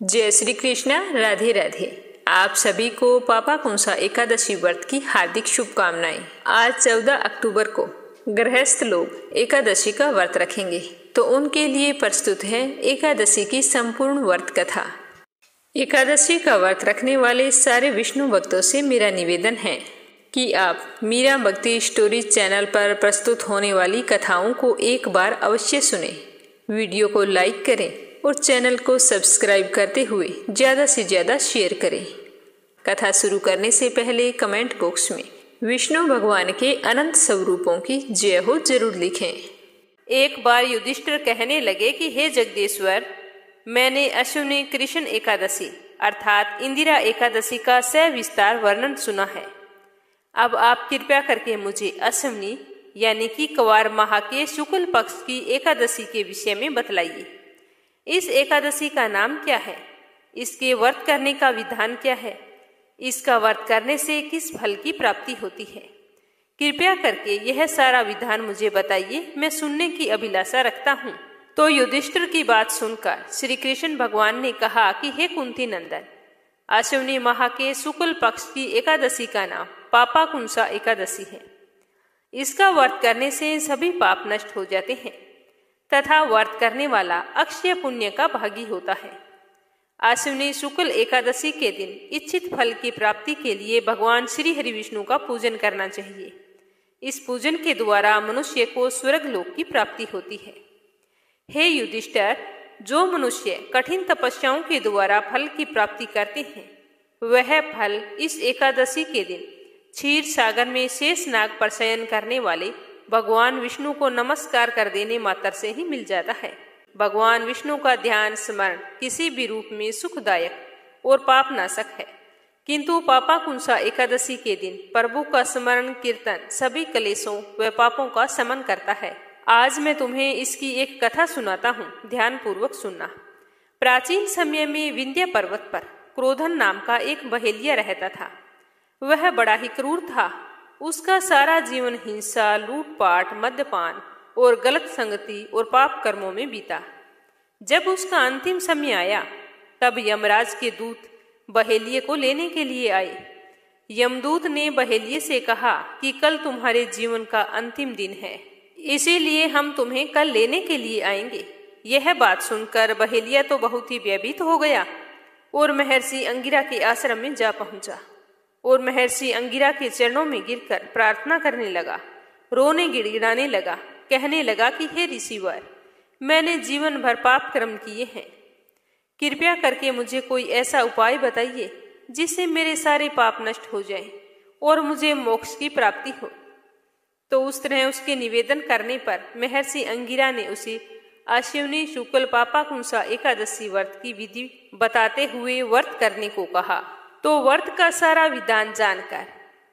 जय श्री कृष्णा। राधे राधे। आप सभी को पापा कुंसा एकादशी व्रत की हार्दिक शुभकामनाएं। आज 14 अक्टूबर को गृहस्थ लोग एकादशी का व्रत रखेंगे, तो उनके लिए प्रस्तुत है एकादशी की संपूर्ण व्रत कथा। एकादशी का व्रत रखने वाले सारे विष्णु भक्तों से मेरा निवेदन है कि आप मीरा भक्ति स्टोरीज चैनल पर प्रस्तुत होने वाली कथाओं को एक बार अवश्य सुने। वीडियो को लाइक करें और चैनल को सब्सक्राइब करते हुए ज़्यादा से ज़्यादा शेयर करें। कथा शुरू करने से पहले कमेंट बॉक्स में विष्णु भगवान के अनंत स्वरूपों की जय हो जरूर लिखें। एक बार युधिष्ठिर कहने लगे कि हे जगदीश्वर, मैंने अश्विनी कृष्ण एकादशी अर्थात इंदिरा एकादशी का सविस्तार वर्णन सुना है। अब आप कृपा करके मुझे अश्विनी यानी कि क्वार माह के शुक्ल पक्ष की एकादशी के विषय में बतलाइए। इस एकादशी का नाम क्या है? इसके व्रत करने का विधान क्या है? इसका व्रत करने से किस फल की प्राप्ति होती है? कृपया करके यह सारा विधान मुझे बताइए, मैं सुनने की अभिलाषा रखता हूँ। तो युधिष्ठिर की बात सुनकर श्री कृष्ण भगवान ने कहा कि हे कुंती नंदन, अश्विनी माह के शुक्ल पक्ष की एकादशी का नाम पापा कुंसा एकादशी है। इसका व्रत करने से सभी पाप नष्ट हो जाते हैं तथा व्रत करने वाला अक्षय पुण्य का भागी होता है। अश्विनी शुक्ल एकादशी के दिन इच्छित फल की प्राप्ति के लिए भगवान श्री हरि विष्णु का पूजन करना चाहिए। इस पूजन के द्वारा मनुष्य को स्वर्ग लोक की प्राप्ति होती है। हे युधिष्ठिर, जो मनुष्य कठिन तपस्याओं के द्वारा फल की प्राप्ति करते हैं, वह फल इस एकादशी के दिन क्षीर सागर में शेष नाग पर शयन करने वाले भगवान विष्णु को नमस्कार कर देने मात्र से ही मिल जाता है। भगवान विष्णु का ध्यान स्मरण किसी भी रूप में सुखदायक और पाप नाशक है, किंतु पापा कुंसा एकादशी के दिन प्रभु का स्मरण कीर्तन सभी क्लेशों व पापों का शमन करता है। आज मैं तुम्हें इसकी एक कथा सुनाता हूँ, ध्यान पूर्वक सुनना। प्राचीन समय में विंध्य पर्वत पर क्रोधन नाम का एक बहेलिया रहता था। वह बड़ा ही क्रूर था। उसका सारा जीवन हिंसा, लूटपाट, मद्यपान और गलत संगति और पाप कर्मों में बीता। जब उसका अंतिम समय आया, तब यमराज के दूत बहेलिये को लेने के लिए आए। यमदूत ने बहेलिये से कहा कि कल तुम्हारे जीवन का अंतिम दिन है, इसीलिए हम तुम्हें कल लेने के लिए आएंगे। यह बात सुनकर बहेलिया तो बहुत ही भयभीत हो गया और महर्षि अंगिरा के आश्रम में जा पहुंचा और महर्षि अंगिरा के चरणों में गिरकर प्रार्थना करने लगा, रोने गिड़गिड़ाने लगा, कहने लगा कि हे ऋषिवर, मैंने जीवन भर पाप कर्म किए हैं। कृपया करके मुझे कोई ऐसा उपाय बताइए जिससे मेरे सारे पाप नष्ट हो जाएं और मुझे मोक्ष की प्राप्ति हो। तो उस तरह उसके निवेदन करने पर महर्षि अंगिरा ने उसे अश्विनी शुक्ल पापा कुंसा एकादशी व्रत की विधि बताते हुए व्रत करने को कहा। तो व्रत का सारा विधान जानकर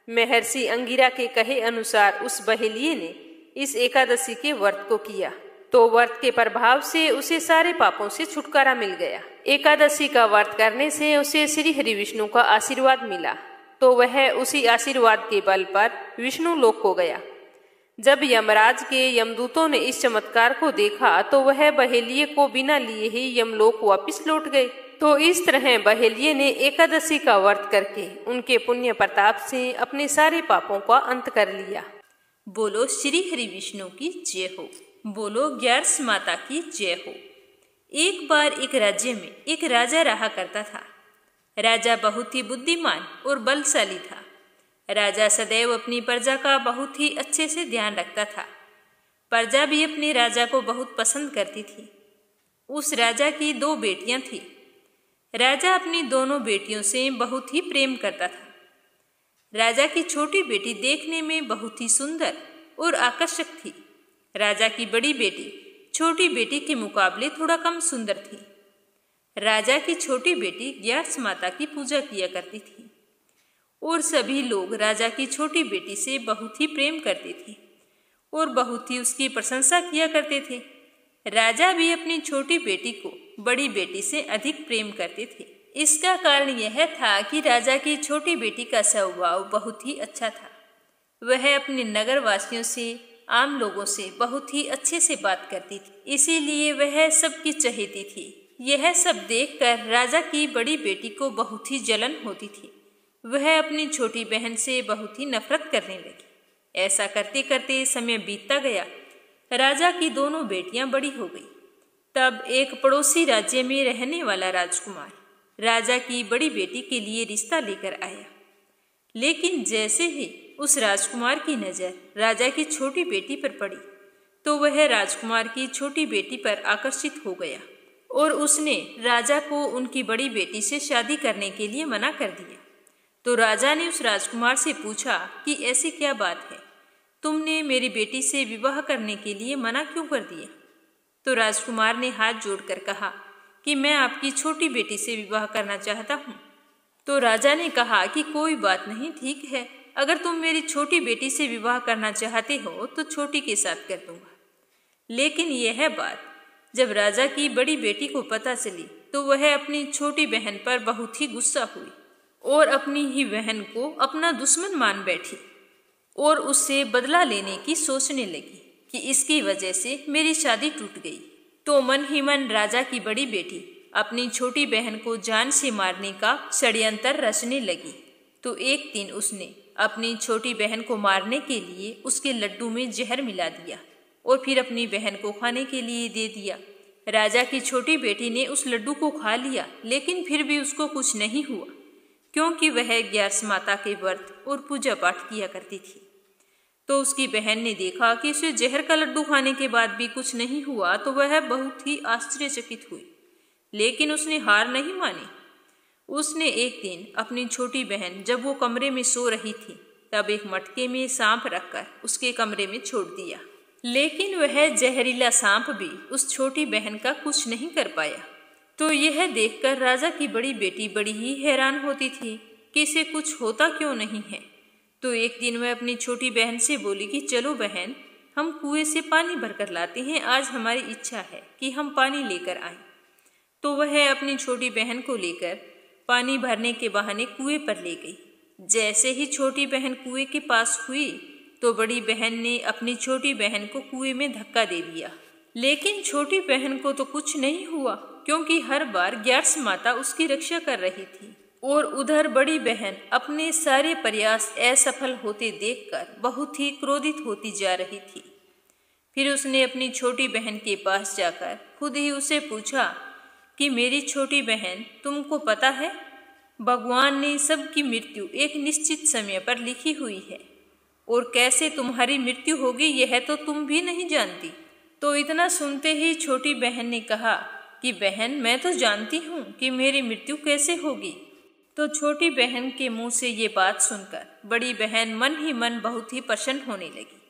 महर्षि अंगिरा के कहे अनुसार उस बहेलिये ने इस एकादशी के व्रत को किया। तो व्रत के प्रभाव से उसे सारे पापों से छुटकारा मिल गया। एकादशी का व्रत करने से उसे श्री हरि विष्णु का आशीर्वाद मिला, तो वह उसी आशीर्वाद के बल पर विष्णु लोक को गया। जब यमराज के यमदूतों ने इस चमत्कार को देखा, तो वह बहेलिये को बिना लिए ही यमलोक वापिस लौट गए। तो इस तरह बहेलिये ने एकादशी का व्रत करके उनके पुण्य प्रताप से अपने सारे पापों का अंत कर लिया। बोलो श्री हरि विष्णु की जय हो। बोलो ग्यारस माता की जय हो। एक बार एक राज्य में एक राजा रहा करता था। राजा बहुत ही बुद्धिमान और बलशाली था। राजा सदैव अपनी प्रजा का बहुत ही अच्छे से ध्यान रखता था। प्रजा भी अपने राजा को बहुत पसंद करती थी। उस राजा की 2 बेटियां थीं। राजा अपनी दोनों बेटियों से बहुत ही प्रेम करता था। राजा की छोटी बेटी देखने में बहुत ही सुंदर और आकर्षक थी। राजा की बड़ी बेटी छोटी बेटी के मुकाबले थोड़ा कम सुंदर थी। राजा की छोटी बेटी ग्यारस माता की पूजा किया करती थी और सभी लोग राजा की छोटी बेटी से बहुत ही प्रेम करते थे और बहुत ही उसकी प्रशंसा किया करते थे। राजा भी अपनी छोटी बेटी को बड़ी बेटी से अधिक प्रेम करते थे। इसका कारण यह था कि राजा की छोटी बेटी का स्वभाव बहुत ही अच्छा था। वह अपने नगर वासियों से, आम लोगों से बहुत ही अच्छे से बात करती थी, इसीलिए वह सबकी चहेती थी। यह सब देखकर राजा की बड़ी बेटी को बहुत ही जलन होती थी। वह अपनी छोटी बहन से बहुत ही नफरत करने लगी। ऐसा करते करते समय बीतता गया। राजा की दोनों बेटियां बड़ी हो गई। तब एक पड़ोसी राज्य में रहने वाला राजकुमार राजा की बड़ी बेटी के लिए रिश्ता लेकर आया। लेकिन जैसे ही उस राजकुमार की नज़र राजा की छोटी बेटी पर पड़ी तो वह राजकुमार की छोटी बेटी पर आकर्षित हो गया और उसने राजा को उनकी बड़ी बेटी से शादी करने के लिए मना कर दिया। तो राजा ने उस राजकुमार से पूछा कि ऐसी क्या बात है, तुमने मेरी बेटी से विवाह करने के लिए मना क्यों कर दिया? तो राजकुमार ने हाथ जोड़कर कहा कि मैं आपकी छोटी बेटी से विवाह करना चाहता हूँ। तो राजा ने कहा कि कोई बात नहीं, ठीक है, अगर तुम मेरी छोटी बेटी से विवाह करना चाहते हो तो छोटी के साथ कर दूंगा। लेकिन यह बात जब राजा की बड़ी बेटी को पता चली तो वह अपनी छोटी बहन पर बहुत ही गुस्सा हुई और अपनी ही बहन को अपना दुश्मन मान बैठी और उससे बदला लेने की सोचने लगी कि इसकी वजह से मेरी शादी टूट गई। तो मन ही मन राजा की बड़ी बेटी अपनी छोटी बहन को जान से मारने का षड्यंत्र रचने लगी। तो एक दिन उसने अपनी छोटी बहन को मारने के लिए उसके लड्डू में जहर मिला दिया और फिर अपनी बहन को खाने के लिए दे दिया। राजा की छोटी बेटी ने उस लड्डू को खा लिया, लेकिन फिर भी उसको कुछ नहीं हुआ क्योंकि वह ग्यारस माता के व्रत और पूजा पाठ किया करती थी। तो उसकी बहन ने देखा कि उसे जहर का लड्डू खाने के बाद भी कुछ नहीं हुआ तो वह बहुत ही आश्चर्यचकित हुई, लेकिन उसने हार नहीं मानी। उसने एक दिन अपनी छोटी बहन जब वो कमरे में सो रही थी तब एक मटके में सांप रखकर उसके कमरे में छोड़ दिया, लेकिन वह जहरीला सांप भी उस छोटी बहन का कुछ नहीं कर पाया। तो यह देखकर राजा की बड़ी बेटी बड़ी ही हैरान होती थी कि इसे कुछ होता क्यों नहीं है। तो एक दिन वह अपनी छोटी बहन से बोली कि चलो बहन, हम कुएं से पानी भरकर लाते हैं, आज हमारी इच्छा है कि हम पानी लेकर आएं। तो वह अपनी छोटी बहन को लेकर पानी भरने के बहाने कुएं पर ले गई। जैसे ही छोटी बहन कुएं के पास हुई तो बड़ी बहन ने अपनी छोटी बहन को कुएं में धक्का दे दिया, लेकिन छोटी बहन को तो कुछ नहीं हुआ क्योंकि हर बार ग्यारस माता उसकी रक्षा कर रही थी। और उधर बड़ी बहन अपने सारे प्रयास असफल होते देखकर बहुत ही क्रोधित होती जा रही थी। फिर उसने अपनी छोटी बहन के पास जाकर खुद ही उसे पूछा कि मेरी छोटी बहन, तुमको पता है भगवान ने सबकी मृत्यु एक निश्चित समय पर लिखी हुई है और कैसे तुम्हारी मृत्यु होगी यह तो तुम भी नहीं जानती। तो इतना सुनते ही छोटी बहन ने कहा कि बहन, मैं तो जानती हूँ कि मेरी मृत्यु कैसे होगी। तो छोटी बहन के मुंह से ये बात सुनकर बड़ी बहन मन ही मन बहुत ही प्रसन्न होने लगी।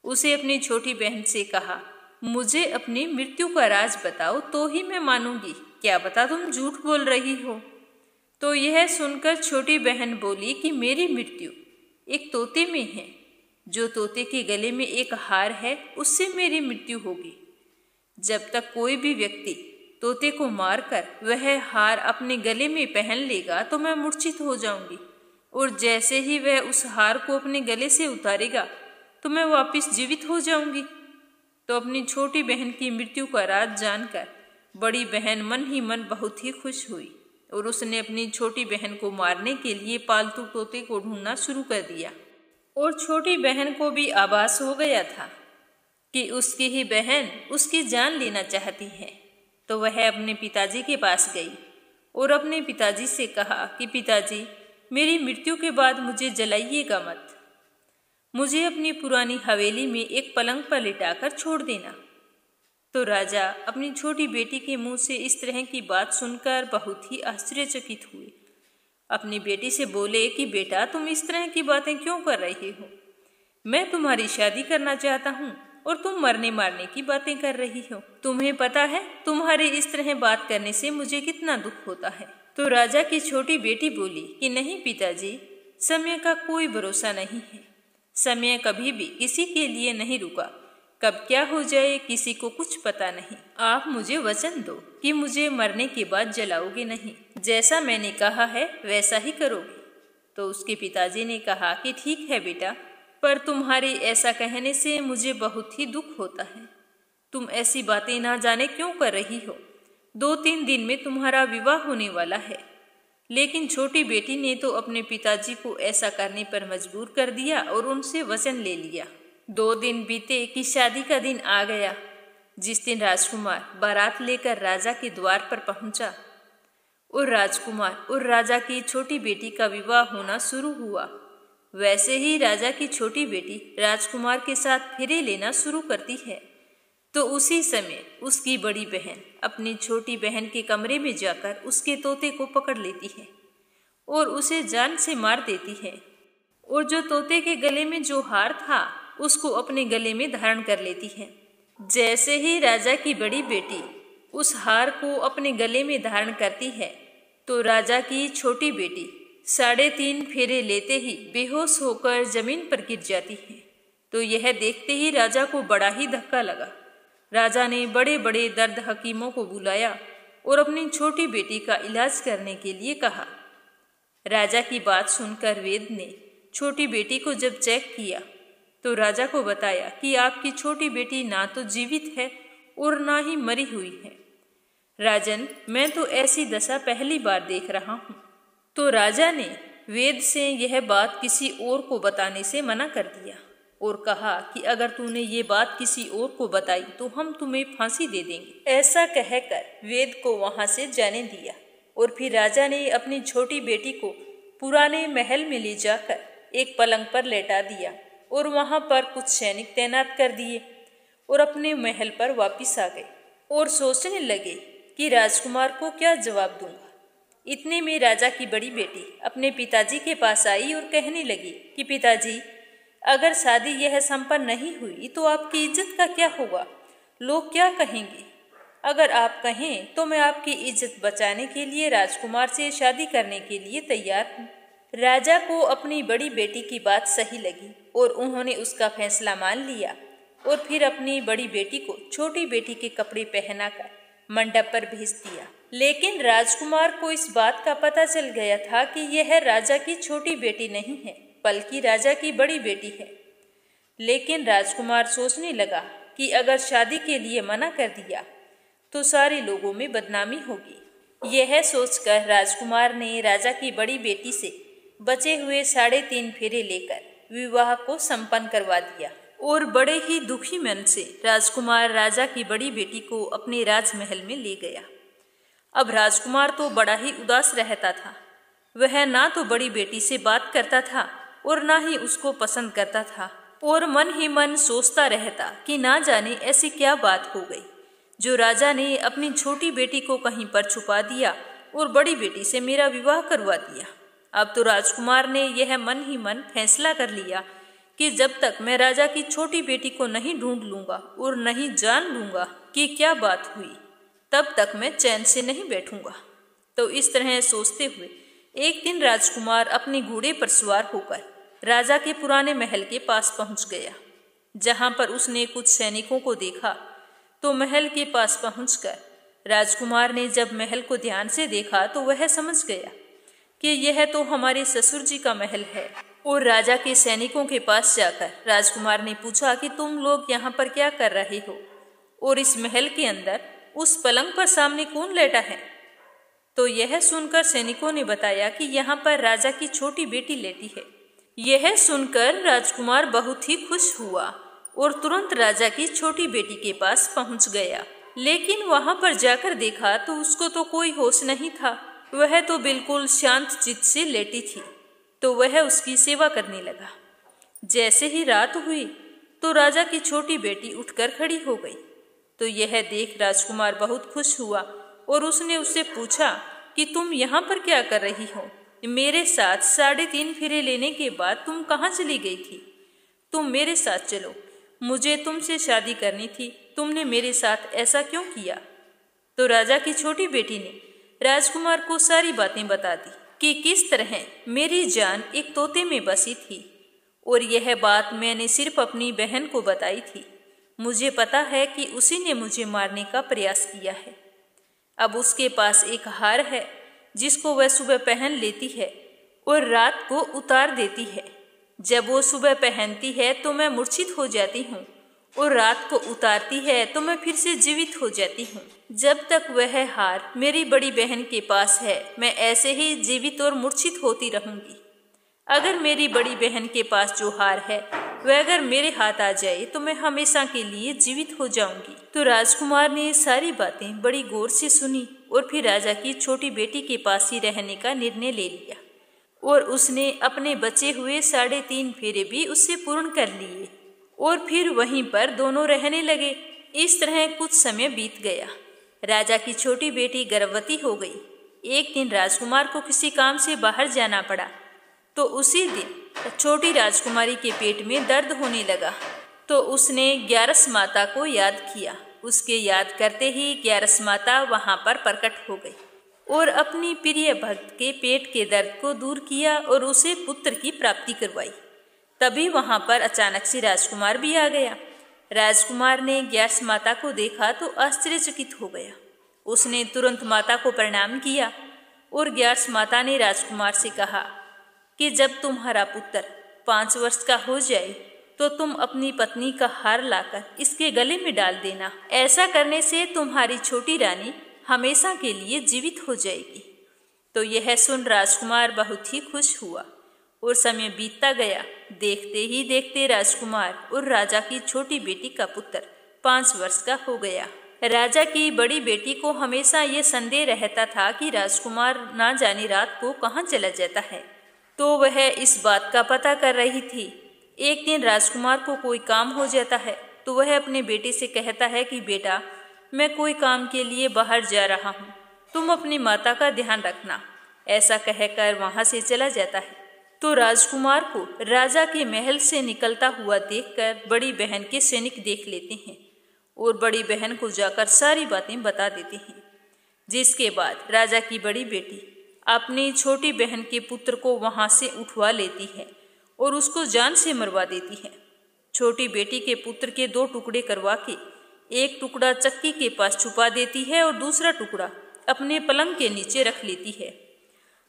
उसे अपनी छोटी बहन से कहा, मुझे अपनी मृत्यु का राज बताओ तो ही मैं मानूंगी, क्या पता तुम झूठ बोल रही हो। तो यह सुनकर छोटी बहन बोली कि मेरी मृत्यु एक तोते में है, जो तोते के गले में एक हार है उससे मेरी मृत्यु होगी। जब तक कोई भी व्यक्ति तोते को मारकर वह हार अपने गले में पहन लेगा तो मैं मूर्छित हो जाऊंगी, और जैसे ही वह उस हार को अपने गले से उतारेगा तो मैं वापस जीवित हो जाऊंगी। तो अपनी छोटी बहन की मृत्यु का राज जानकर बड़ी बहन मन ही मन बहुत ही खुश हुई और उसने अपनी छोटी बहन को मारने के लिए पालतू तोते को ढूंढना शुरू कर दिया। और छोटी बहन को भी आभास हो गया था कि उसकी ही बहन उसकी जान लेना चाहती है। तो वह अपने पिताजी के पास गई और अपने पिताजी से कहा कि पिताजी, मेरी मृत्यु के बाद मुझे जलाइएगा मत, मुझे अपनी पुरानी हवेली में एक पलंग पर लिटाकर छोड़ देना। तो राजा अपनी छोटी बेटी के मुंह से इस तरह की बात सुनकर बहुत ही आश्चर्यचकित हुए। अपनी बेटी से बोले कि बेटा, तुम इस तरह की बातें क्यों कर रही हो? मैं तुम्हारी शादी करना चाहता हूँ और तुम मरने मारने की बातें कर रही हो। तुम्हें पता है तुम्हारे इस तरह बात करने से मुझे कितना दुख होता है। तो राजा की छोटी बेटी बोली कि नहीं पिताजी, समय का कोई भरोसा नहीं है, समय कभी भी किसी के लिए नहीं रुका, कब क्या हो जाए किसी को कुछ पता नहीं। आप मुझे वचन दो कि मुझे मरने के बाद जलाओगे नहीं, जैसा मैंने कहा है वैसा ही करोगे। तो उसके पिताजी ने कहा कि ठीक है बेटा, पर तुम्हारे ऐसा कहने से मुझे बहुत ही दुख होता है। तुम ऐसी बातें ना जाने क्यों कर रही हो। 2-3 दिन में तुम्हारा विवाह होने वाला है। लेकिन छोटी बेटी ने तो अपने पिताजी को ऐसा करने पर मजबूर कर दिया और उनसे वचन ले लिया। 2 दिन बीते कि शादी का दिन आ गया। जिस दिन राजकुमार बारात लेकर राजा के द्वार पर पहुंचा और राजकुमार और राजा की छोटी बेटी का विवाह होना शुरू हुआ, वैसे ही राजा की छोटी बेटी राजकुमार के साथ फेरे लेना शुरू करती है। तो उसी समय उसकी बड़ी बहन अपनी छोटी बहन के कमरे में जाकर उसके तोते को पकड़ लेती है और उसे जान से मार देती है, और जो तोते के गले में जो हार था उसको अपने गले में धारण कर लेती है। जैसे ही राजा की बड़ी बेटी उस हार को अपने गले में धारण करती है, तो राजा की छोटी बेटी 3.5 फेरे लेते ही बेहोश होकर जमीन पर गिर जाती है। तो यह देखते ही राजा को बड़ा ही धक्का लगा। राजा ने बड़े बड़े दर्द हकीमों को बुलाया और अपनी छोटी बेटी का इलाज करने के लिए कहा। राजा की बात सुनकर वेद ने छोटी बेटी को जब चेक किया तो राजा को बताया कि आपकी छोटी बेटी ना तो जीवित है और ना ही मरी हुई है। राजन, मैं तो ऐसी दशा पहली बार देख रहा हूँ। तो राजा ने वेद से यह बात किसी और को बताने से मना कर दिया और कहा कि अगर तूने ये बात किसी और को बताई तो हम तुम्हें फांसी दे देंगे। ऐसा कहकर वेद को वहां से जाने दिया और फिर राजा ने अपनी छोटी बेटी को पुराने महल में ले जाकर एक पलंग पर लेटा दिया और वहां पर कुछ सैनिक तैनात कर दिए और अपने महल पर वापिस आ गए और सोचने लगे कि राजकुमार को क्या जवाब दूंगा। इतने में राजा की बड़ी बेटी अपने पिताजी के पास आई और कहने लगी कि पिताजी, अगर शादी यह संपन्न नहीं हुई तो आपकी इज्जत का क्या होगा? लोग क्या कहेंगे? अगर आप कहें तो मैं आपकी इज्जत बचाने के लिए राजकुमार से शादी करने के लिए तैयार हूँ। राजा को अपनी बड़ी बेटी की बात सही लगी और उन्होंने उसका फैसला मान लिया और फिर अपनी बड़ी बेटी को छोटी बेटी के कपड़े पहनाकर मंडप पर भेज दिया। लेकिन राजकुमार को इस बात का पता चल गया था कि यह राजा की छोटी बेटी नहीं है बल्कि राजा की बड़ी बेटी है। लेकिन राजकुमार सोचने लगा कि अगर शादी के लिए मना कर दिया तो सारे लोगों में बदनामी होगी। यह सोचकर राजकुमार ने राजा की बड़ी बेटी से बचे हुए 3.5 फेरे लेकर विवाह को संपन्न करवा दिया और बड़े ही दुखी मन से राजकुमार राजा की बड़ी बेटी को अपने राजमहल में ले गया। अब राजकुमार तो बड़ा ही उदास रहता था। वह ना तो बड़ी बेटी से बात करता था और ना ही उसको पसंद करता था और मन ही मन सोचता रहता कि ना जाने ऐसी क्या बात हो गई जो राजा ने अपनी छोटी बेटी को कहीं पर छुपा दिया और बड़ी बेटी से मेरा विवाह करवा दिया। अब तो राजकुमार ने यह मन ही मन फैसला कर लिया कि जब तक मैं राजा की छोटी बेटी को नहीं ढूंढ लूंगा और नहीं जान लूंगा कि क्या बात हुई, तब तक मैं चैन से नहीं बैठूंगा। तो इस तरह सोचते हुए एक दिन राजकुमार अपने घोड़े पर सवार होकर राजा के पुराने महल के पास पहुंच गया। जहां पर उसने कुछ सैनिकों को देखा तो महल के पास पहुंचकर राजकुमार ने जब महल को ध्यान से देखा तो वह समझ गया कि यह तो हमारे ससुर जी का महल है। और राजा के सैनिकों के पास जाकर राजकुमार ने पूछा कि तुम लोग यहाँ पर क्या कर रहे हो और इस महल के अंदर उस पलंग पर सामने कौन लेटा है? तो यह सुनकर सैनिकों ने बताया कि यहाँ पर राजा की छोटी बेटी लेटी है। यह सुनकर राजकुमार बहुत ही खुश हुआ और तुरंत राजा की छोटी बेटी के पास पहुंच गया। लेकिन वहां पर जाकर देखा तो उसको तो कोई होश नहीं था। वह तो बिल्कुल शांत चित्त से लेटी थी। तो वह उसकी सेवा करने लगा। जैसे ही रात हुई तो राजा की छोटी बेटी उठकर खड़ी हो गई। तो यह देख राजकुमार बहुत खुश हुआ और उसने उससे पूछा कि तुम यहाँ पर क्या कर रही हो? मेरे साथ 3.5 फेरे लेने के बाद तुम कहाँ चली गई थी? तुम मेरे साथ चलो, मुझे तुमसे शादी करनी थी, तुमने मेरे साथ ऐसा क्यों किया? तो राजा की छोटी बेटी ने राजकुमार को सारी बातें बता दी कि किस तरह मेरी जान एक तोते में बसी थी और यह बात मैंने सिर्फ अपनी बहन को बताई थी। मुझे पता है कि उसी ने मुझे मारने का प्रयास किया है। अब उसके पास एक हार है जिसको वह सुबह पहन लेती है और रात को उतार देती है। जब वो सुबह पहनती है तो मैं मूर्छित हो जाती हूँ और रात को उतारती है तो मैं फिर से जीवित हो जाती हूँ। जब तक वह हार मेरी बड़ी बहन के पास है, मैं ऐसे ही जीवित और मूर्छित होती रहूंगी। अगर मेरी बड़ी बहन के पास जो हार है वह अगर मेरे हाथ आ जाए तो मैं हमेशा के लिए जीवित हो जाऊंगी। तो राजकुमार ने सारी बातें बड़ी गौर से सुनी और फिर राजा की छोटी बेटी के पास ही रहने का निर्णय ले लिया और उसने अपने बचे हुए 3.5 फेरे भी उससे पूर्ण कर लिए और फिर वहीं पर दोनों रहने लगे। इस तरह कुछ समय बीत गया। राजा की छोटी बेटी गर्भवती हो गई। एक दिन राजकुमार को किसी काम से बाहर जाना पड़ा तो उसी दिन छोटी राजकुमारी के पेट में दर्द होने लगा। तो उसने ग्यारस माता को याद किया। उसके याद करते ही ग्यारस माता वहां पर प्रकट हो गई और अपनी प्रिय भक्त के पेट के दर्द को दूर किया और उसे पुत्र की प्राप्ति करवाई। तभी वहां पर अचानक से राजकुमार भी आ गया। राजकुमार ने ग्यारस माता को देखा तो आश्चर्यचकित हो गया। उसने तुरंत माता को प्रणाम किया और ग्यारस माता ने राजकुमार से कहा कि जब तुम्हारा पुत्र 5 वर्ष का हो जाए तो तुम अपनी पत्नी का हार लाकर इसके गले में डाल देना। ऐसा करने से तुम्हारी छोटी रानी हमेशा के लिए जीवित हो जाएगी। तो यह सुन राजकुमार बहुत ही खुश हुआ और समय बीतता गया। देखते ही देखते राजकुमार और राजा की छोटी बेटी का पुत्र 5 वर्ष का हो गया। राजा की बड़ी बेटी को हमेशा ये संदेह रहता था कि राजकुमार ना जाने रात को कहाँ चला जाता है, तो वह इस बात का पता कर रही थी। एक दिन राजकुमार को कोई काम हो जाता है तो वह अपने बेटे से कहता है कि बेटा, मैं कोई काम के लिए बाहर जा रहा हूँ, तुम अपनी माता का ध्यान रखना। ऐसा कहकर वहां से चला जाता है। तो राजकुमार को राजा के महल से निकलता हुआ देखकर बड़ी बहन के सैनिक देख लेते हैं और बड़ी बहन को जाकर सारी बातें बता देते हैं। जिसके बाद राजा की बड़ी बेटी अपनी छोटी बहन के पुत्र को वहां से उठवा लेती है और उसको जान से मरवा देती है। छोटी बेटी के पुत्र के 2 टुकड़े करवा के एक टुकड़ा चक्की के पास छुपा देती है और दूसरा टुकड़ा अपने पलंग के नीचे रख लेती है।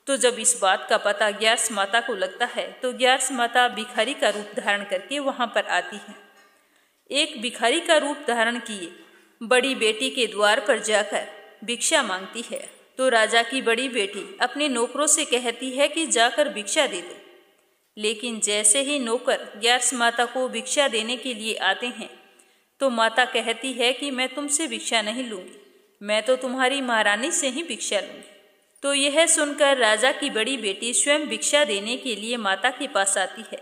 तो जब इस बात का पता ग्यारस माता को लगता है तो ग्यारस माता भिखारी का रूप धारण करके वहां पर आती है। एक भिखारी का रूप धारण किए बड़ी बेटी के द्वार पर जाकर भिक्षा मांगती है। तो राजा की बड़ी बेटी अपने नौकरों से कहती है कि जाकर भिक्षा दे दो। लेकिन जैसे ही नौकर ग्यारस माता को भिक्षा देने के लिए आते हैं तो माता कहती है कि मैं तुमसे भिक्षा नहीं लूंगी, मैं तो तुम्हारी महारानी से ही भिक्षा लूंगी। तो यह सुनकर राजा की बड़ी बेटी स्वयं भिक्षा देने के लिए माता के पास आती है।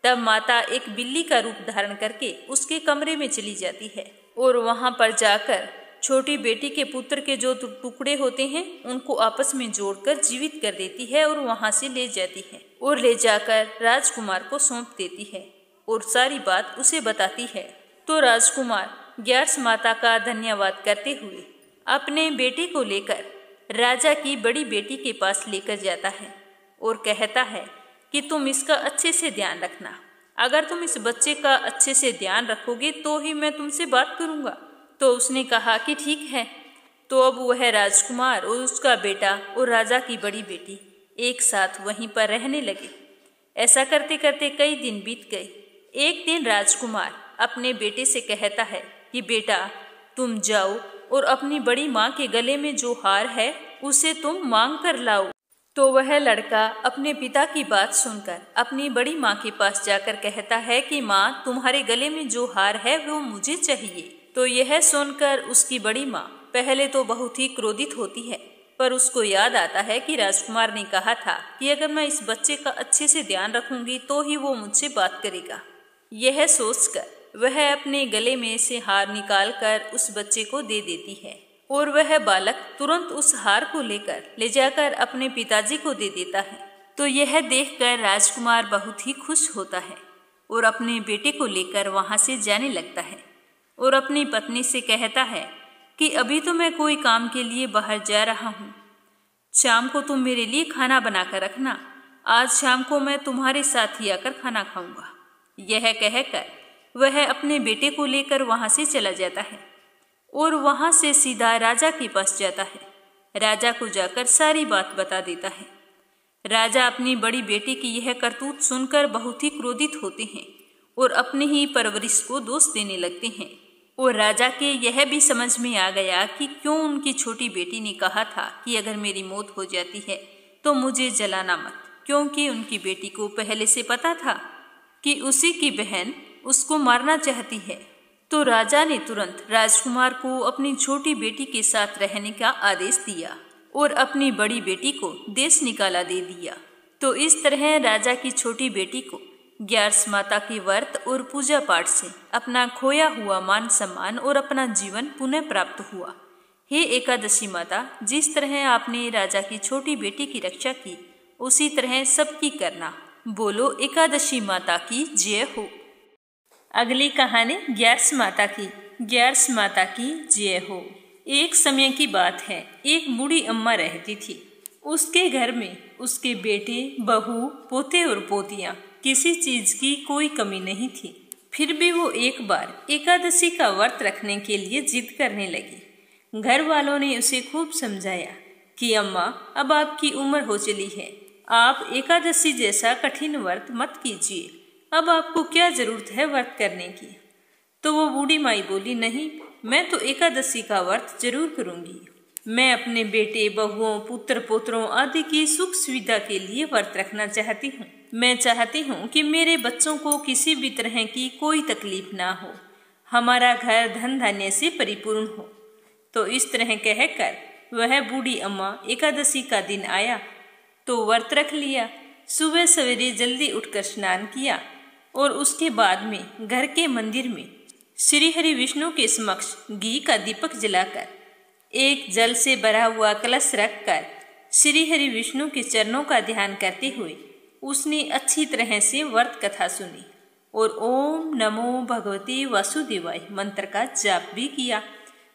तब माता एक बिल्ली का रूप धारण करके उसके कमरे में चली जाती है और वहां पर जाकर छोटी बेटी के पुत्र के जो टुकड़े होते हैं उनको आपस में जोड़कर जीवित कर देती है और वहां से ले जाती है और ले जाकर राजकुमार को सौंप देती है और सारी बात उसे बताती है। तो राजकुमार ग्यारस माता का धन्यवाद करते हुए अपने बेटे को लेकर राजा की बड़ी बेटी के पास लेकर जाता है और कहता है कि तुम इसका अच्छे से ध्यान रखना। अगर तुम इस बच्चे का अच्छे से ध्यान रखोगे तो ही मैं तुमसे बात करूंगा। तो उसने कहा कि ठीक है। तो अब वह राजकुमार और उसका बेटा और राजा की बड़ी बेटी एक साथ वहीं पर रहने लगे। ऐसा करते करते कई दिन बीत गए। एक दिन राजकुमार अपने बेटे से कहता है कि बेटा, तुम जाओ और अपनी बड़ी माँ के गले में जो हार है उसे तुम मांग कर लाओ। तो वह लड़का अपने पिता की बात सुनकर अपनी बड़ी माँ के पास जाकर कहता है कि माँ, तुम्हारे गले में जो हार है वो मुझे चाहिए। तो यह सुनकर उसकी बड़ी माँ पहले तो बहुत ही क्रोधित होती है, पर उसको याद आता है कि राजकुमार ने कहा था कि अगर मैं इस बच्चे का अच्छे से ध्यान रखूंगी तो ही वो मुझसे बात करेगा। यह सोचकर वह अपने गले में से हार निकालकर उस बच्चे को दे देती है और वह बालक तुरंत उस हार को ले जाकर अपने पिताजी को दे देता है। तो यह देखकर राजकुमार बहुत ही खुश होता है और अपने बेटे को लेकर वहां से जाने लगता है और अपनी पत्नी से कहता है कि अभी तो मैं कोई काम के लिए बाहर जा रहा हूँ, शाम को तुम मेरे लिए खाना बनाकर रखना। आज शाम को मैं तुम्हारे साथ ही आकर खाना खाऊंगा। यह कहकर वह अपने बेटे को लेकर वहां से चला जाता है और वहां से सीधा राजा के पास जाता है। राजा को जाकर सारी बात बता देता है। राजा अपनी बड़ी बेटी की यह करतूत सुनकर बहुत ही क्रोधित होते हैं और अपने ही परवरिश को दोष देने लगते हैं। और राजा के यह भी समझ में आ गया कि क्यों उनकी छोटी बेटी ने कहा था कि अगर मेरी मौत हो जाती है तो मुझे जलाना मत, क्योंकि उनकी बेटी को पहले से पता था कि उसी की बहन उसको मारना चाहती है। तो राजा ने तुरंत राजकुमार को अपनी छोटी बेटी के साथ रहने का आदेश दिया और अपनी बड़ी बेटी को देश निकाला दे दिया। तो इस तरह राजा की छोटी बेटी को ग्यारस माता के व्रत और पूजा पाठ से अपना खोया हुआ मान सम्मान और अपना जीवन पुनः प्राप्त हुआ। हे एकादशी माता, जिस तरह आपने राजा की छोटी बेटी की रक्षा की, उसी तरह सबकी करना। बोलो एकादशी माता की जय हो। अगली कहानी ग्यारस माता की। ग्यारस माता की जय हो। एक समय की बात है, एक बूढ़ी अम्मा रहती थी। उसके घर में उसके बेटे, बहू, पोते और पोतियां, किसी चीज की कोई कमी नहीं थी। फिर भी वो एक बार एकादशी का व्रत रखने के लिए जिद करने लगी। घर वालों ने उसे खूब समझाया कि अम्मा, अब आपकी उम्र हो चली है, आप एकादशी जैसा कठिन व्रत मत कीजिए। अब आपको क्या जरूरत है व्रत करने की। तो वो बूढ़ी माई बोली, नहीं, मैं तो एकादशी का व्रत जरूर करूंगी। मैं अपने बेटे, बहुओं, पुत्र पोत्रों आदि की सुख सुविधा के लिए व्रत रखना चाहती हूँ। मैं चाहती हूँ कि मेरे बच्चों को किसी भी तरह की कोई तकलीफ ना हो, हमारा घर धन धान्य से परिपूर्ण हो। तो इस तरह कहकर वह बूढ़ी अम्मा एकादशी का दिन आया तो व्रत रख लिया। सुबह सवेरे जल्दी उठकर स्नान किया और उसके बाद में घर के मंदिर में श्री हरि विष्णु के समक्ष घी का दीपक जलाकर एक जल से भरा हुआ कलश रखकर श्री हरि विष्णु के चरणों का ध्यान करते हुए उसने अच्छी तरह से व्रत कथा सुनी और ओम नमो भगवते वासुदेवाय मंत्र का जाप भी किया।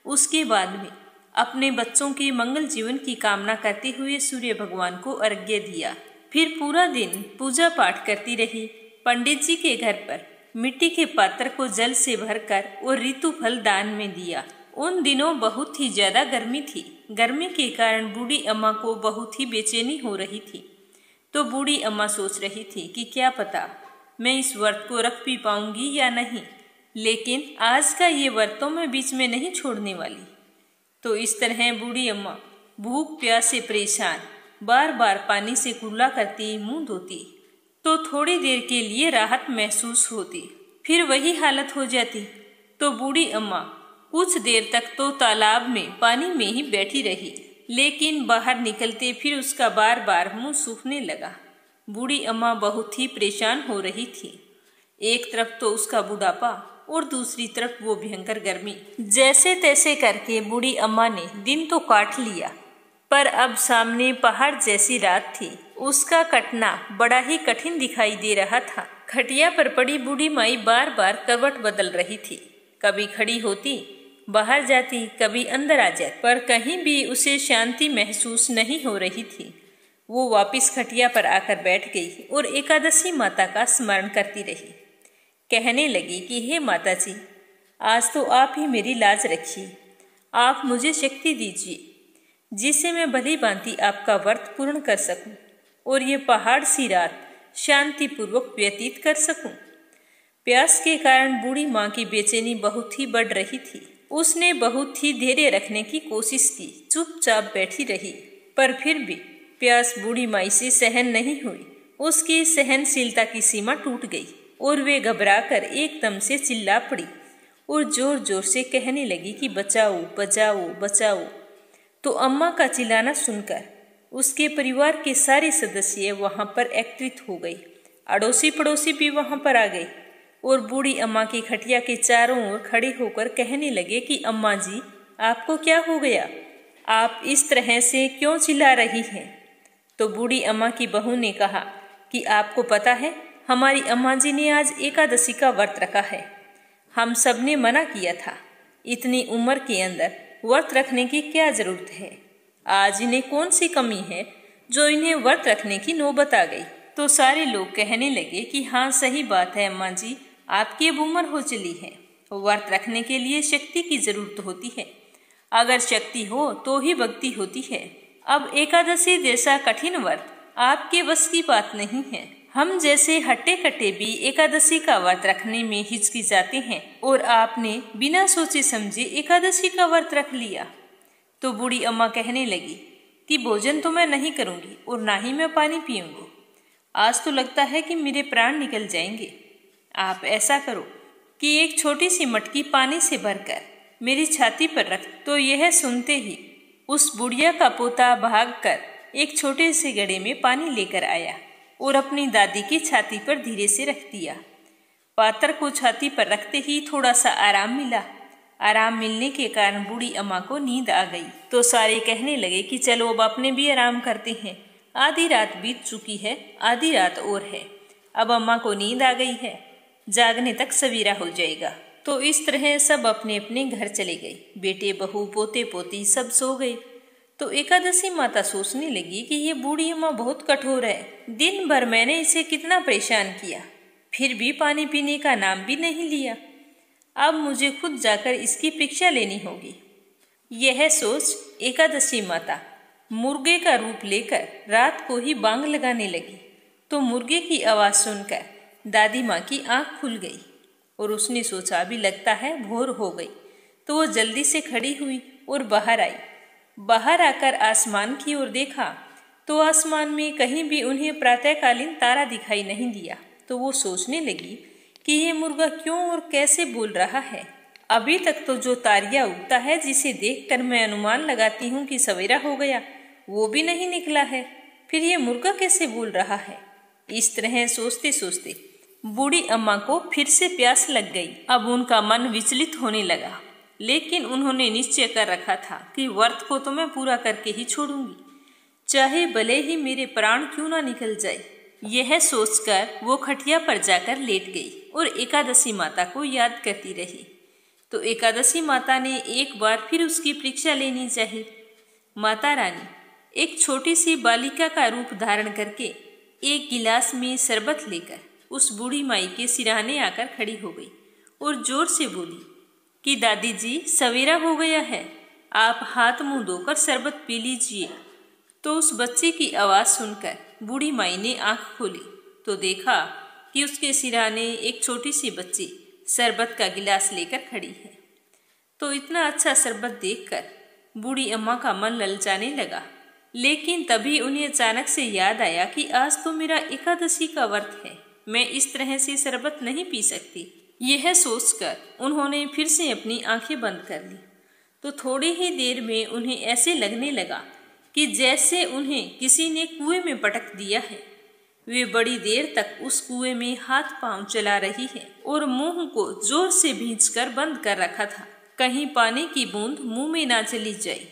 उसके बाद में अपने बच्चों के मंगल जीवन की कामना करते हुए सूर्य भगवान को अर्घ्य दिया। फिर पूरा दिन पूजा पाठ करती रही। पंडित जी के घर पर मिट्टी के पात्र को जल से भरकर और ऋतु फल दान में दिया। उन दिनों बहुत ही ज्यादा गर्मी थी। गर्मी के कारण बूढ़ी अम्मा को बहुत ही बेचैनी हो रही थी। तो बूढ़ी अम्मा सोच रही थी कि क्या पता मैं इस व्रत को रख भी पाऊंगी या नहीं, लेकिन आज का ये व्रत तो मैं बीच में नहीं छोड़ने वाली। तो इस तरह बूढ़ी अम्मा भूख प्यास से परेशान बार बार पानी से कुल्ला करती, मुंह धोती तो थोड़ी देर के लिए राहत महसूस होती, फिर वही हालत हो जाती। तो बूढ़ी अम्मा कुछ देर तक तो तालाब में पानी में ही बैठी रही, लेकिन बाहर निकलते फिर उसका बार बार मुंह सूखने लगा। बूढ़ी अम्मा बहुत ही परेशान हो रही थी। एक तरफ तो उसका बुढ़ापा और दूसरी तरफ वो भयंकर गर्मी। जैसे तैसे करके बूढ़ी अम्मा ने दिन तो काट लिया, पर अब सामने पहाड़ जैसी रात थी। उसका कटना बड़ा ही कठिन दिखाई दे रहा था। खटिया पर पड़ी बूढ़ी माई बार बार करवट बदल रही थी। कभी खड़ी होती, बाहर जाती, कभी अंदर आ जाती, पर कहीं भी उसे शांति महसूस नहीं हो रही थी। वो वापस खटिया पर आकर बैठ गई और एकादशी माता का स्मरण करती रही। कहने लगी कि हे माता जी, आज तो आप ही मेरी लाज रखिए। आप मुझे शक्ति दीजिए जिससे मैं भली भांति आपका व्रत पूर्ण कर सकूं और ये पहाड़ सी रात शांतिपूर्वक व्यतीत कर सकूं। प्यास के कारण बूढ़ी माँ की बेचैनी बहुत ही बढ़ रही थी। उसने बहुत ही धैर्य रखने की कोशिश की, चुपचाप बैठी रही, पर फिर भी प्यास बूढ़ी माई से सहन नहीं हुई। उसकी सहनशीलता की सीमा टूट गई और वे घबराकर एकदम से चिल्ला पड़ी और जोर जोर से कहने लगी कि बचाओ बचाओ बचाओ। तो अम्मा का चिल्लाना सुनकर उसके परिवार के सारे सदस्य वहां पर एकत्रित हो गए। अड़ोसी पड़ोसी भी वहां पर आ गए और बूढ़ी अम्मा की खटिया के चारों ओर खड़े होकर कहने लगे कि अम्मा जी, आपको क्या हो गया? आप इस तरह से क्यों चिल्ला रही हैं? तो बूढ़ी अम्मा की बहू ने कहा कि आपको पता है, हमारी अम्मा जी ने आज एकादशी का व्रत रखा है। हम सब ने मना किया था। इतनी उम्र के अंदर व्रत रखने की क्या जरूरत है? आज इन्हें कौन सी कमी है जो इन्हें व्रत रखने की नौबत आ गई? तो सारे लोग कहने लगे कि हाँ, सही बात है अम्मा जी, आपकी अब उम्र हो चली है। व्रत रखने के लिए शक्ति की जरूरत होती है। अगर शक्ति हो तो ही भक्ति होती है। अब एकादशी जैसा कठिन व्रत आपके बस की बात नहीं है। हम जैसे हट्टे कट्टे भी एकादशी का व्रत रखने में हिचकिचाते हैं और आपने बिना सोचे समझे एकादशी का व्रत रख लिया। तो बूढ़ी अम्मा कहने लगी कि भोजन तो मैं नहीं करूंगी और ना ही मैं पानी पीऊंगी। आज तो लगता है कि मेरे प्राण निकल जाएंगे। आप ऐसा करो कि एक छोटी सी मटकी पानी से भरकर मेरी छाती पर रख। तो यह सुनते ही उस बुढ़िया का पोता भागकर एक छोटे से घड़े में पानी लेकर आया और अपनी दादी की छाती पर धीरे से रख दिया। पात्र को छाती पर रखते ही थोड़ा सा आराम मिला। आराम मिलने के कारण बूढ़ी अम्मा को नींद आ गई। तो सारे कहने लगे कि चलो अब अपने भी आराम करते हैं। आधी रात बीत चुकी है, आधी रात और है। अब अम्मा को नींद आ गई है, जागने तक सवेरा हो जाएगा। तो इस तरह सब अपने अपने घर चले गए। बेटे बहू पोते पोती सब सो गए। तो एकादशी माता सोचने लगी कि ये बूढ़ी अम्मा बहुत कठोर है। दिन भर मैंने इसे कितना परेशान किया, फिर भी पानी पीने का नाम भी नहीं लिया। अब मुझे खुद जाकर इसकी परीक्षा लेनी होगी। यह सोच एकादशी माता मुर्गे का रूप लेकर रात को ही बांग लगाने लगी। तो मुर्गे की आवाज सुनकर दादी माँ की आंख खुल गई और उसने सोचा भी लगता है भोर हो गई। तो वो जल्दी से खड़ी हुई और बाहर आई। बाहर आकर आसमान की ओर देखा तो आसमान में कहीं भी उन्हें प्रातःकालीन तारा दिखाई नहीं दिया। तो वो सोचने लगी कि ये मुर्गा क्यों और कैसे बोल रहा है। अभी तक तो जो तारिया उगता है, जिसे देखकर मैं अनुमान लगाती हूँ कि सवेरा हो गया, वो भी नहीं निकला है। फिर ये मुर्गा कैसे बोल रहा है। इस तरह सोचते सोचते बूढ़ी अम्मा को फिर से प्यास लग गई। अब उनका मन विचलित होने लगा, लेकिन उन्होंने निश्चय कर रखा था कि व्रत को तो मैं पूरा करके ही छोड़ूंगी, चाहे भले ही मेरे प्राण क्यों ना निकल जाए। यह सोचकर वो खटिया पर जाकर लेट गई और एकादशी माता को याद करती रही। तो एकादशी माता ने एक बार फिर उसकी परीक्षा लेनी चाहिए। माता रानी एक छोटी सी बालिका का रूप धारण करके एक गिलास में शरबत लेकर उस बूढ़ी माई के सिरहाने आकर खड़ी हो गई और जोर से बोली कि दादी जी, सवेरा हो गया है, आप हाथ मुंह धोकर शरबत पी लीजिए। तो उस बच्चे की आवाज़ सुनकर बूढ़ी माई ने आंख खोली तो देखा कि उसके सिरहाने एक छोटी सी बच्ची शरबत का गिलास लेकर खड़ी है। तो इतना अच्छा शरबत देखकर बूढ़ी अम्मा का मन ललचाने लगा, लेकिन तभी उन्हें अचानक से याद आया कि आज तो मेरा एकादशी का व्रत है, मैं इस तरह से शरबत नहीं पी सकती। यह सोचकर उन्होंने फिर से अपनी आंखें बंद कर ली। तो थोड़ी ही देर में उन्हें ऐसे लगने लगा कि जैसे उन्हें किसी ने कुएं में पटक दिया है। वे बड़ी देर तक उस कुएं में हाथ पांव चला रही है और मुंह को जोर से भींचकर बंद कर रखा था, कहीं पानी की बूंद मुंह में ना चली जाए।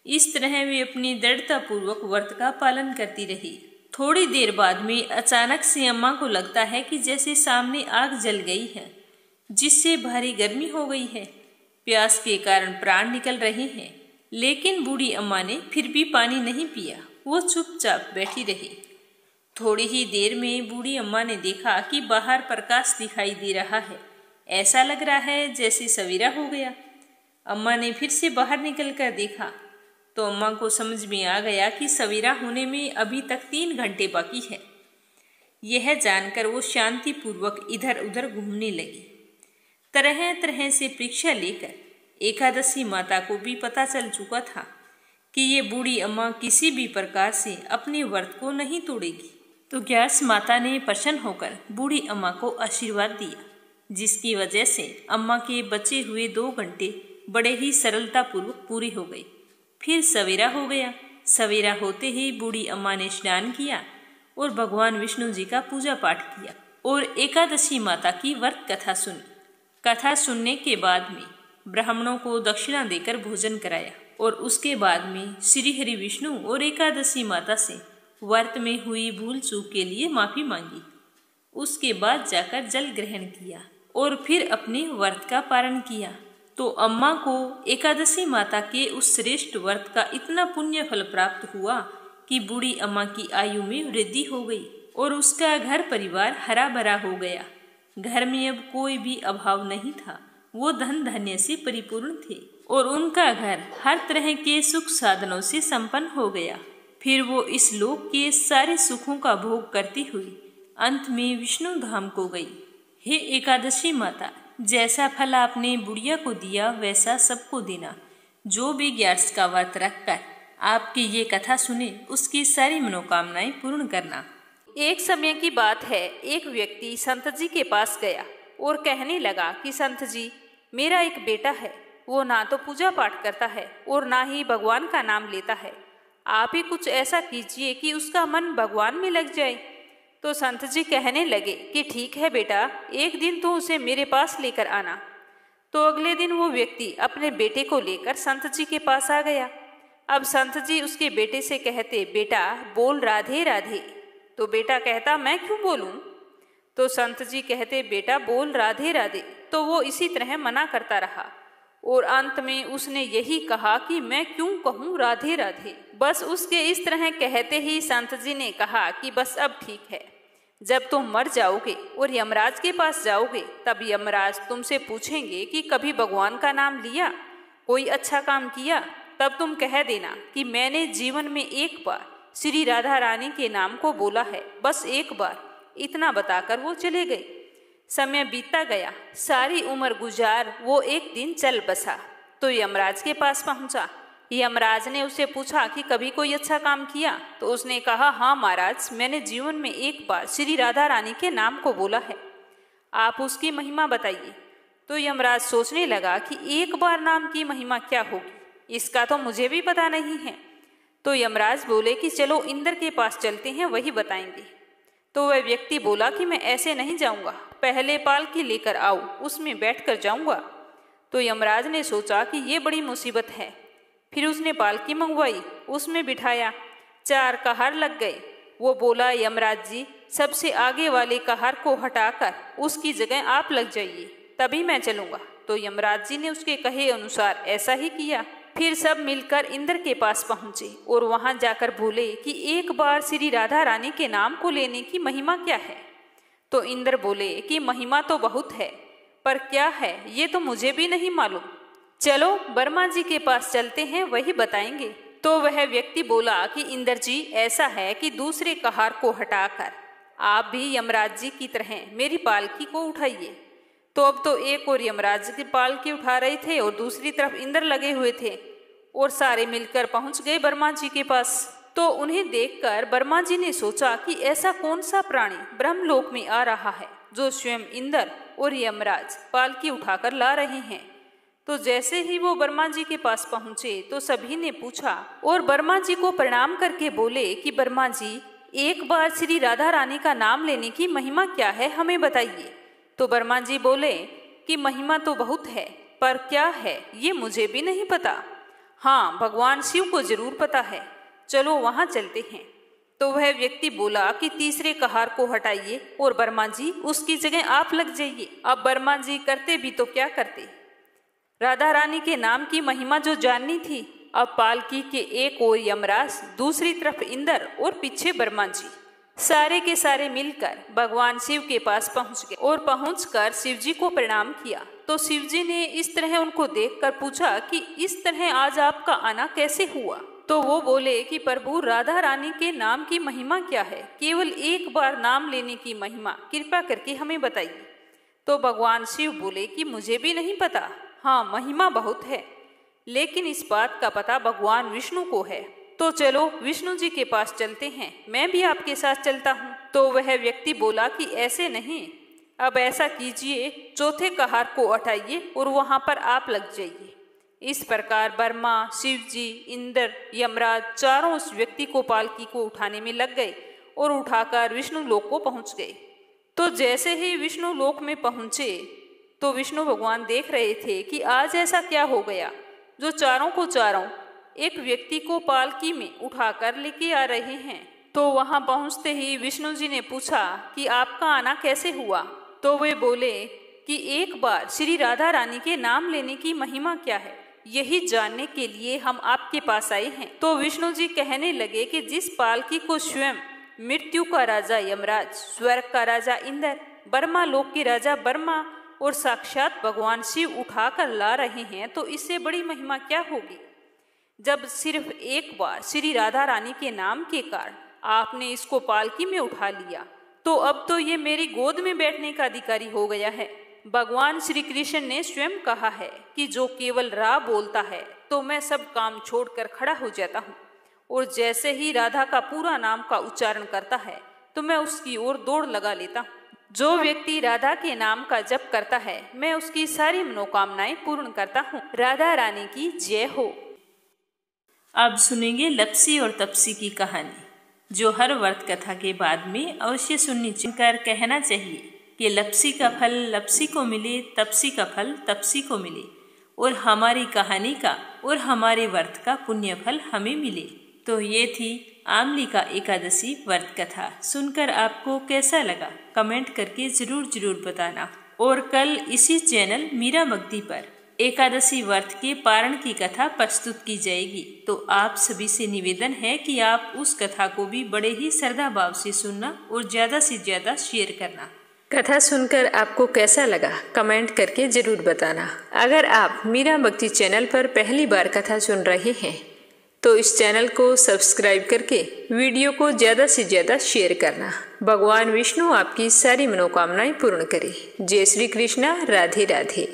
इस तरह वे अपनी दृढ़ता पूर्वक व्रत का पालन करती रही। थोड़ी देर बाद में अचानक से अम्मा को लगता है कि जैसे सामने आग जल गई है, जिससे भारी गर्मी हो गई है। प्यास के कारण प्राण निकल रहे हैं, लेकिन बूढ़ी अम्मा ने फिर भी पानी नहीं पिया, वो चुपचाप बैठी रही। थोड़ी ही देर में बूढ़ी अम्मा ने देखा कि बाहर प्रकाश दिखाई दे रहा है। ऐसा लग रहा है जैसे सवेरा हो गया। अम्मा ने फिर से बाहर निकलकर देखा तो अम्मा को समझ में आ गया कि सवेरा होने में अभी तक 3 घंटे बाकी है। यह जानकर वो शांतिपूर्वक इधर उधर घूमने लगी। तरह तरह से परीक्षा लेकर एकादशी माता को भी पता चल चुका था कि ये बूढ़ी अम्मा किसी भी प्रकार से अपने व्रत को नहीं तोड़ेगी। तो ग्यास माता ने प्रसन्न होकर बूढ़ी अम्मा को आशीर्वाद दिया, जिसकी वजह से अम्मा के बचे हुए 2 घंटे बड़े ही सरलतापूर्वक पूरे हो गए। फिर सवेरा हो गया। सवेरा होते ही बूढ़ी अम्मा ने स्नान किया और भगवान विष्णु जी का पूजा पाठ किया और एकादशी माता की व्रत कथा सुनी। कथा सुनने के बाद में ब्राह्मणों को दक्षिणा देकर भोजन कराया और उसके बाद में श्री हरि विष्णु और एकादशी माता से व्रत में हुई भूल चूक के लिए माफी मांगी। उसके बाद जाकर जल ग्रहण किया और फिर अपने व्रत का पारण किया। तो अम्मा को एकादशी माता के उस श्रेष्ठ व्रत का इतना पुण्य फल प्राप्त हुआ कि बूढ़ी अम्मा की आयु में वृद्धि हो गई और उसका घर परिवार हरा भरा हो गया। घर में अब कोई भी अभाव नहीं था। वो धन धान्य से परिपूर्ण थे और उनका घर हर तरह के सुख साधनों से संपन्न हो गया। फिर वो इस लोक के सारे सुखों का भोग करती हुई अंत में विष्णु धाम को गई। हे एकादशी माता, जैसा फल आपने बुढ़िया को दिया वैसा सबको देना। जो भी 11 का व्रत रखकर आपकी ये कथा सुने उसकी सारी मनोकामनाएं पूर्ण करना। एक समय की बात है, एक व्यक्ति संत जी के पास गया और कहने लगा कि संत जी, मेरा एक बेटा है, वो ना तो पूजा पाठ करता है और ना ही भगवान का नाम लेता है। आप ही कुछ ऐसा कीजिए कि उसका मन भगवान में लग जाए। तो संत जी कहने लगे कि ठीक है बेटा, एक दिन तो उसे मेरे पास लेकर आना। तो अगले दिन वो व्यक्ति अपने बेटे को लेकर संत जी के पास आ गया। अब संत जी उसके बेटे से कहते, बेटा बोल राधे राधे। तो बेटा कहता, मैं क्यों बोलूं? तो संत जी कहते, बेटा बोल राधे राधे। तो वो इसी तरह मना करता रहा और अंत में उसने यही कहा कि मैं क्यों कहूँ राधे राधे। बस उसके इस तरह कहते ही संत जी ने कहा कि बस अब ठीक है, जब तुम मर जाओगे और यमराज के पास जाओगे तब यमराज तुमसे पूछेंगे कि कभी भगवान का नाम लिया, कोई अच्छा काम किया, तब तुम कह देना कि मैंने जीवन में एक बार श्री राधा रानी के नाम को बोला है, बस एक बार। इतना बताकर वो चले गए। समय बीतता गया, सारी उम्र गुजार वो एक दिन चल बसा तो यमराज के पास पहुंचा। यमराज ने उसे पूछा कि कभी कोई अच्छा काम किया? तो उसने कहा, हाँ महाराज, मैंने जीवन में एक बार श्री राधा रानी के नाम को बोला है, आप उसकी महिमा बताइए। तो यमराज सोचने लगा कि एक बार नाम की महिमा क्या होगी, इसका तो मुझे भी पता नहीं है। तो यमराज बोले कि चलो इंद्र के पास चलते हैं, वही बताएंगे। तो वह व्यक्ति बोला कि मैं ऐसे नहीं जाऊंगा, पहले पालकी लेकर आओ, उसमें बैठकर जाऊंगा। तो यमराज ने सोचा कि ये बड़ी मुसीबत है। फिर उसने पालकी मंगवाई, उसमें बिठाया, 4 कहार लग गए। वो बोला, यमराज जी, सबसे आगे वाले कहार को हटाकर उसकी जगह आप लग जाइए, तभी मैं चलूंगा। तो यमराज जी ने उसके कहे अनुसार ऐसा ही किया। फिर सब मिलकर इंद्र के पास पहुंचे और वहां जाकर बोले कि एक बार श्री राधा रानी के नाम को लेने की महिमा क्या है? तो इंद्र बोले कि महिमा तो बहुत है, पर क्या है ये तो मुझे भी नहीं मालूम, चलो ब्रह्मा जी के पास चलते हैं, वही बताएंगे। तो वह व्यक्ति बोला कि इंद्र जी, ऐसा है कि दूसरे कहार को हटाकर आप भी यमराज जी की तरह मेरी पालकी को उठाइए। तो अब तो एक और यमराज की पालकी उठा रहे थे और दूसरी तरफ इंद्र लगे हुए थे और सारे मिलकर पहुंच गए ब्रह्मा जी के पास। तो उन्हें देखकर ब्रह्मा जी ने सोचा कि ऐसा कौन सा प्राणी ब्रह्मलोक में आ रहा है जो स्वयं इंद्र और यमराज पालकी उठाकर ला रहे हैं। तो जैसे ही वो ब्रह्मा जी के पास पहुंचे तो सभी ने पूछा और ब्रह्मा जी को प्रणाम करके बोले कि ब्रह्मा जी, एक बार श्री राधा रानी का नाम लेने की महिमा क्या है, हमें बताइए। तो ब्रह्मा जी बोले कि महिमा तो बहुत है, पर क्या है ये मुझे भी नहीं पता। हाँ, भगवान शिव को जरूर पता है, चलो वहां चलते हैं। तो वह व्यक्ति बोला कि तीसरे कहार को हटाइए और ब्रह्मा जी उसकी जगह आप लग जाइए। अब ब्रह्मा जी करते भी तो क्या करते, राधा रानी के नाम की महिमा जो जाननी थी। अब पालकी के एक ओर यमराज, दूसरी तरफ इंद्र और पीछे ब्रह्मा जी, सारे के सारे मिलकर भगवान शिव के पास पहुंच गए और पहुंचकर शिव जी को प्रणाम किया। तो शिव जी ने इस तरह उनको देखकर पूछा कि इस तरह आज आपका आना कैसे हुआ? तो वो बोले कि प्रभु, राधा रानी के नाम की महिमा क्या है, केवल एक बार नाम लेने की महिमा कृपा करके हमें बताइए। तो भगवान शिव बोले कि मुझे भी नहीं पता, हाँ महिमा बहुत है, लेकिन इस बात का पता भगवान विष्णु को है। तो चलो विष्णु जी के पास चलते हैं, मैं भी आपके साथ चलता हूँ। तो वह व्यक्ति बोला कि ऐसे नहीं, अब ऐसा कीजिए, चौथे कहार को हटाइए और वहां पर आप लग जाइए। इस प्रकार ब्रह्मा, शिव जी, इंद्र, यमराज चारों उस व्यक्ति को पालकी को उठाने में लग गए और उठाकर विष्णु लोक को पहुंच गए। तो जैसे ही विष्णु लोक में पहुंचे तो विष्णु भगवान देख रहे थे कि आज ऐसा क्या हो गया जो चारों को चारों एक व्यक्ति को पालकी में उठाकर लेके आ रहे हैं। तो वहां पहुंचते ही विष्णु जी ने पूछा कि आपका आना कैसे हुआ? तो वे बोले कि एक बार श्री राधा रानी के नाम लेने की महिमा क्या है, यही जानने के लिए हम आपके पास आए हैं। तो विष्णु जी कहने लगे कि जिस पालकी को स्वयं मृत्यु का राजा यमराज, स्वर्ग का राजा इंद्र, ब्रह्मा लोक के राजा ब्रह्मा और साक्षात भगवान शिव उठाकर ला रहे हैं, तो इससे बड़ी महिमा क्या होगी। जब सिर्फ एक बार श्री राधा रानी के नाम के कारण आपने इसको पालकी में उठा लिया, तो अब तो ये मेरी गोद में बैठने का अधिकारी हो गया है। भगवान श्री कृष्ण ने स्वयं कहा है कि जो केवल रा बोलता है तो मैं सब काम छोड़कर खड़ा हो जाता हूँ, और जैसे ही राधा का पूरा नाम का उच्चारण करता है तो मैं उसकी ओर दौड़ लगा लेता हूँ। जो व्यक्ति राधा के नाम का जप करता है मैं उसकी सारी मनोकामनाएं पूर्ण करता हूँ। राधा रानी की जय हो। अब सुनेंगे लप्सी और तपसी की कहानी, जो हर व्रत कथा के बाद में अवश्य सुननी चाहिए। कहना चाहिए कि लप्सी का फल लप्सी को मिले, तपसी का फल तपसी को मिले, और हमारी कहानी का और हमारे व्रत का पुण्य फल हमें मिले। तो ये थी आमली का एकादशी व्रत कथा। सुनकर आपको कैसा लगा कमेंट करके जरूर बताना। और कल इसी चैनल मीरा मगदी पर एकादशी व्रत के पारण की कथा प्रस्तुत की जाएगी। तो आप सभी से निवेदन है कि आप उस कथा को भी बड़े ही श्रद्धा भाव से सुनना और ज्यादा से ज्यादा शेयर करना। कथा सुनकर आपको कैसा लगा कमेंट करके जरूर बताना। अगर आप मीरा भक्ति चैनल पर पहली बार कथा सुन रहे हैं तो इस चैनल को सब्सक्राइब करके वीडियो को ज़्यादा से ज़्यादा शेयर करना। भगवान विष्णु आपकी सारी मनोकामनाएं पूर्ण करे। जय श्री कृष्णा। राधे राधे।